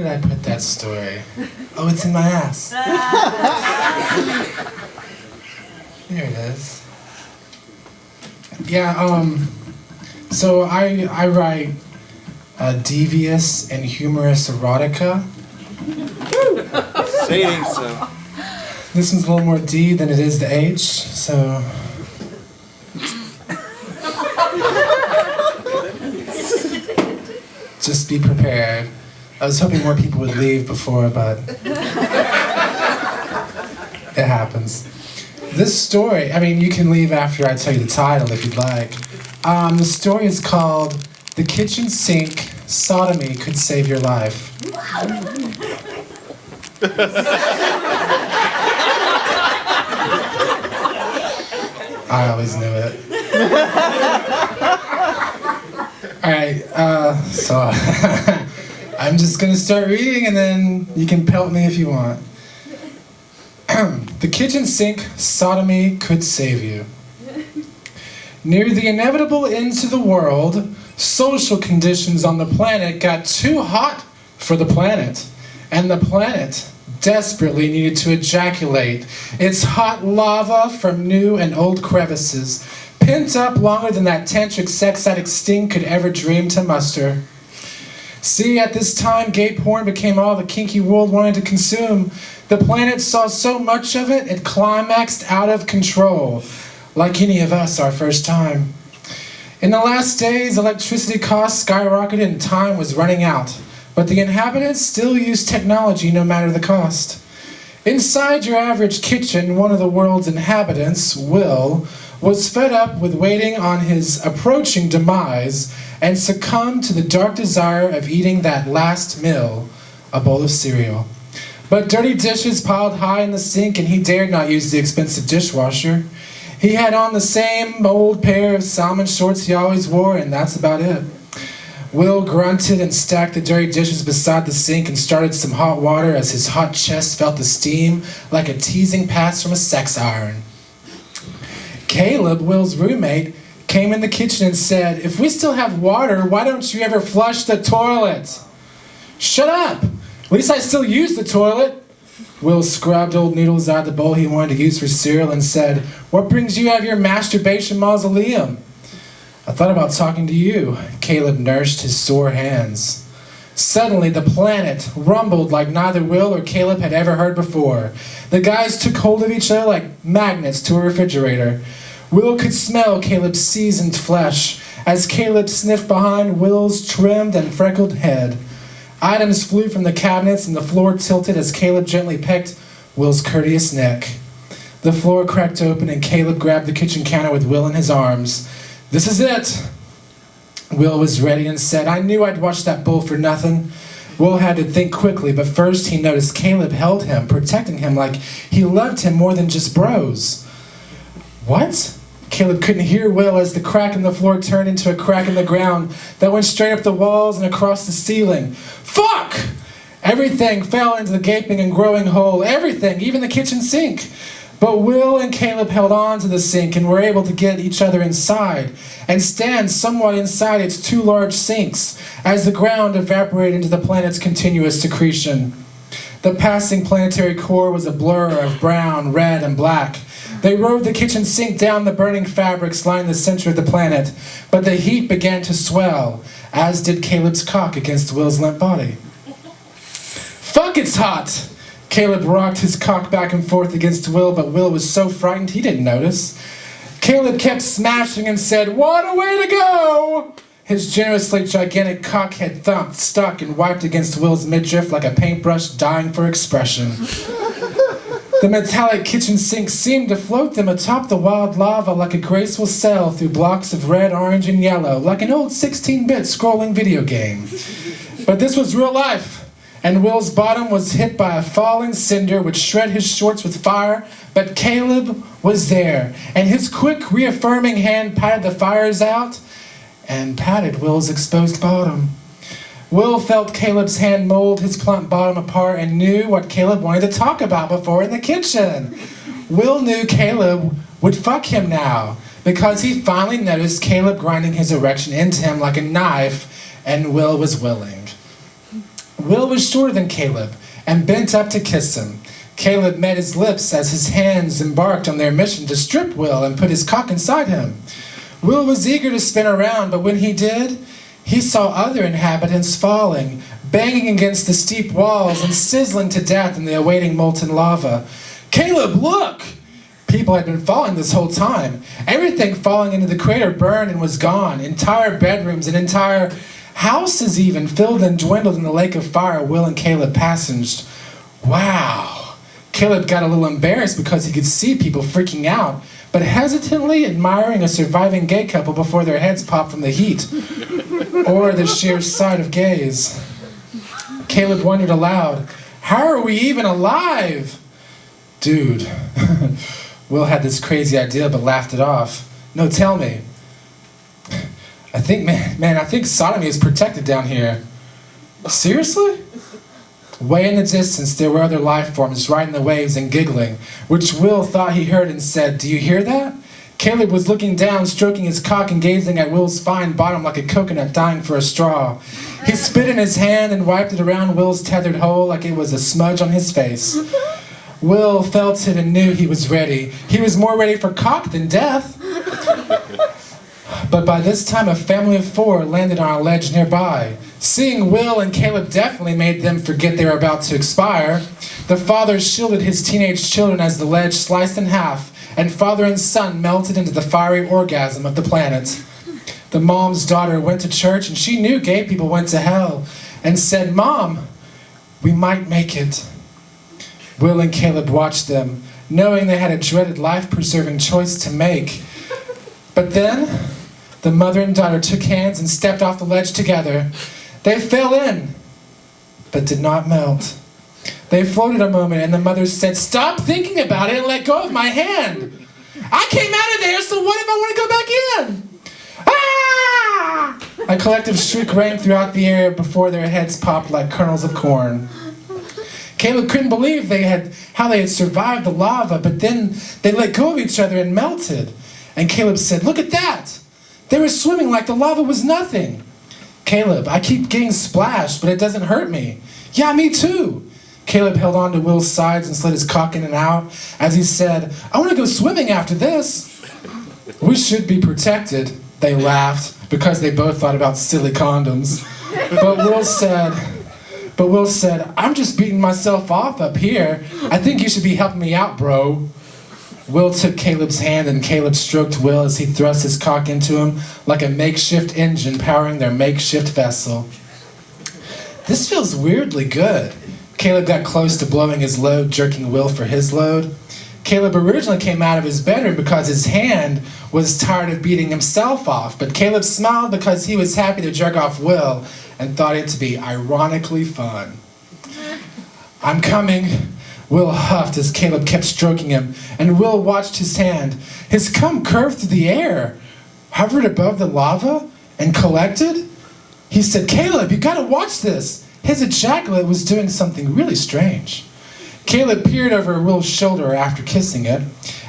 did I put that story? Oh, it's in my ass. There it is. Yeah, so I write devious and humorous erotica. Say it ain't so. This one's a little more D than it is the H, so... Just be prepared. I was hoping more people would leave before, but... it happens. This story, I mean, you can leave after I tell you the title if you'd like. The story is called The Kitchen Sink, Sodomy Could Save Your Life. I always knew it. Alright, so I'm just gonna start reading and then you can pelt me if you want. The kitchen sink, sodomy could save you. Near the inevitable end to the world, social conditions on the planet got too hot for the planet, and the planet desperately needed to ejaculate its hot lava from new and old crevices, pent up longer than that tantric sex addict Sting could ever dream to muster. See, at this time, gay porn became all the kinky world wanted to consume. The planet saw so much of it, it climaxed out of control, like any of us our first time. In the last days, electricity costs skyrocketed and time was running out, but the inhabitants still used technology no matter the cost. Inside your average kitchen, one of the world's inhabitants, Will, was fed up with waiting on his approaching demise and succumbed to the dark desire of eating that last meal, a bowl of cereal. But dirty dishes piled high in the sink and he dared not use the expensive dishwasher. He had on the same old pair of salmon shorts he always wore, and that's about it. Will grunted and stacked the dirty dishes beside the sink and started some hot water as his hot chest felt the steam like a teasing pass from a sex iron. Caleb, Will's roommate, came in the kitchen and said, "If we still have water, why don't you ever flush the toilet?" "Shut up! At least I still use the toilet." Will scrubbed old noodles out of the bowl he wanted to use for cereal and said, "What brings you out of your masturbation mausoleum?" "I thought about talking to you." Caleb nursed his sore hands. Suddenly, the planet rumbled like neither Will or Caleb had ever heard before. The guys took hold of each other like magnets to a refrigerator. Will could smell Caleb's seasoned flesh as Caleb sniffed behind Will's trimmed and freckled head. Items flew from the cabinets and the floor tilted as Caleb gently pecked Will's courteous neck. The floor cracked open and Caleb grabbed the kitchen counter with Will in his arms. "This is it." Will was ready and said, "I knew I'd watch that bull for nothing." Will had to think quickly, but first he noticed Caleb held him, protecting him like he loved him more than just bros. "What?" Caleb couldn't hear Will as the crack in the floor turned into a crack in the ground that went straight up the walls and across the ceiling. "Fuck!" Everything fell into the gaping and growing hole. Everything, even the kitchen sink. But Will and Caleb held on to the sink and were able to get each other inside and stand somewhat inside its two large sinks as the ground evaporated into the planet's continuous secretion. The passing planetary core was a blur of brown, red, and black. They rode the kitchen sink down the burning fabrics lining the center of the planet, but the heat began to swell, as did Caleb's cock against Will's limp body. "Fuck, it's hot!" Caleb rocked his cock back and forth against Will, but Will was so frightened he didn't notice. Caleb kept smashing and said, "What a way to go!" His generously gigantic cock had thumped, stuck, and wiped against Will's midriff like a paintbrush dying for expression. The metallic kitchen sink seemed to float them atop the wild lava like a graceful sail through blocks of red, orange, and yellow, like an old 16-bit scrolling video game. But this was real life, and Will's bottom was hit by a falling cinder which shred his shorts with fire, but Caleb was there, and his quick, reaffirming hand patted the fires out and patted Will's exposed bottom. Will felt Caleb's hand mold his plump bottom apart and knew what Caleb wanted to talk about before in the kitchen. Will knew Caleb would fuck him now because he finally noticed Caleb grinding his erection into him like a knife, and Will was willing. Will was shorter than Caleb and bent up to kiss him. Caleb met his lips as his hands embarked on their mission to strip Will and put his cock inside him. Will was eager to spin around, but when he did, he saw other inhabitants falling, banging against the steep walls and sizzling to death in the awaiting molten lava. "Caleb, look!" People had been falling this whole time. Everything falling into the crater burned and was gone. Entire bedrooms and entire houses even filled and dwindled in the lake of fire Will and Caleb passenged. Wow. Caleb got a little embarrassed because he could see people freaking out, but hesitantly admiring a surviving gay couple before their heads popped from the heat or the sheer sight of gaze. Caleb wondered aloud, how are we even alive? Dude. Will had this crazy idea but laughed it off. No, tell me. I think Sodomy is protected down here. Seriously? Way in the distance, there were other life forms riding the waves and giggling, which Will thought he heard and said, "Do you hear that?" Caleb was looking down, stroking his cock and gazing at Will's fine bottom like a coconut dying for a straw. He spit in his hand and wiped it around Will's tethered hole like it was a smudge on his face. Will felt it and knew he was ready. He was more ready for cock than death. But by this time, a family of 4 landed on a ledge nearby. Seeing Will and Caleb definitely made them forget they were about to expire. The father shielded his teenage children as the ledge sliced in half, and father and son melted into the fiery orgasm of the planet. The mom's daughter went to church, and she knew gay people went to hell, and said, "Mom, we might make it." Will and Caleb watched them, knowing they had a dreaded life-preserving choice to make. But then, the mother and daughter took hands and stepped off the ledge together. They fell in, but did not melt. They floated a moment, and the mother said, "Stop thinking about it and let go of my hand. I came out of there, so what if I want to go back in?" Ah! A collective shriek rang throughout the air before their heads popped like kernels of corn. Caleb couldn't believe how they had survived the lava, but then they let go of each other and melted. And Caleb said, "Look at that! They were swimming like the lava was nothing." "Caleb, I keep getting splashed, but it doesn't hurt me." "Yeah, me too." Caleb held on to Will's sides and slid his cock in and out as he said, "I want to go swimming after this." "We should be protected," they laughed, because they both thought about silly condoms. But Will said, "I'm just beating myself off up here. I think you should be helping me out, bro." Will took Caleb's hand and Caleb stroked Will as he thrust his cock into him like a makeshift engine powering their makeshift vessel. "This feels weirdly good." Caleb got close to blowing his load, jerking Will for his load. Caleb originally came out of his bedroom because his hand was tired of beating himself off, but Caleb smiled because he was happy to jerk off Will and thought it to be ironically fun. "I'm coming," Will huffed as Caleb kept stroking him, and Will watched his hand. His cum curved through the air, hovered above the lava, and collected. He said, "Caleb, you gotta watch this." His ejaculate was doing something really strange. Caleb peered over Will's shoulder after kissing it,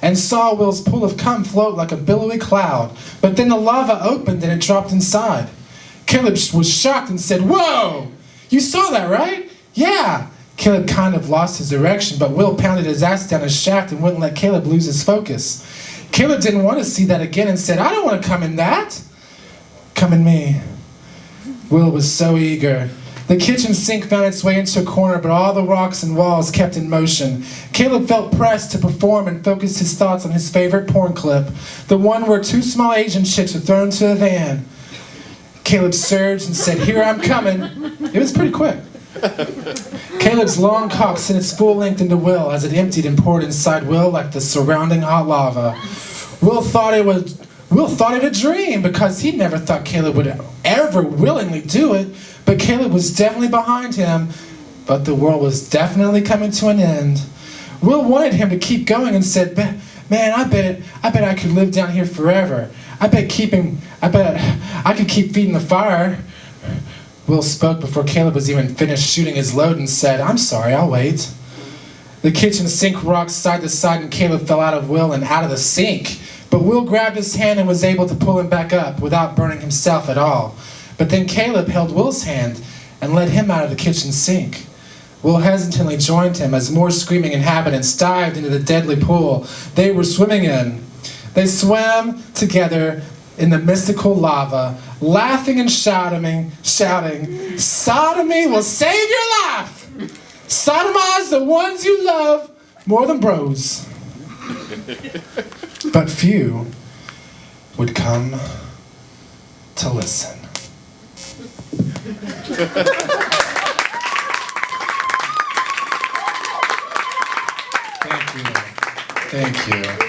and saw Will's pool of cum float like a billowy cloud, but then the lava opened and it dropped inside. Caleb was shocked and said, "Whoa! You saw that, right?" "Yeah." Caleb kind of lost his erection, but Will pounded his ass down his shaft and wouldn't let Caleb lose his focus. Caleb didn't want to see that again and said, "I don't want to come in that." "Come in me." Will was so eager. The kitchen sink found its way into a corner, but all the rocks and walls kept in motion. Caleb felt pressed to perform and focused his thoughts on his favorite porn clip, the one where 2 small Asian chicks were thrown into a van. Caleb surged and said, "Here I'm coming." It was pretty quick. Caleb's long cock sent its full length into Will as it emptied and poured inside Will like the surrounding hot lava. Will thought it a dream because he never thought Caleb would ever willingly do it, but Caleb was definitely behind him, but the world was definitely coming to an end. Will wanted him to keep going and said, "Man, I bet I could live down here forever. I bet I could keep feeding the fire." Will spoke before Caleb was even finished shooting his load and said, "I'm sorry, I'll wait." The kitchen sink rocked side to side and Caleb fell out of Will and out of the sink. But Will grabbed his hand and was able to pull him back up without burning himself at all. But then Caleb held Will's hand and led him out of the kitchen sink. Will hesitantly joined him as more screaming inhabitants dived into the deadly pool they were swimming in. They swam together in the mystical lava, laughing and shouting, "Sodomy will save your life! Sodomize the ones you love more than bros." But few would come to listen. Thank you. Thank you.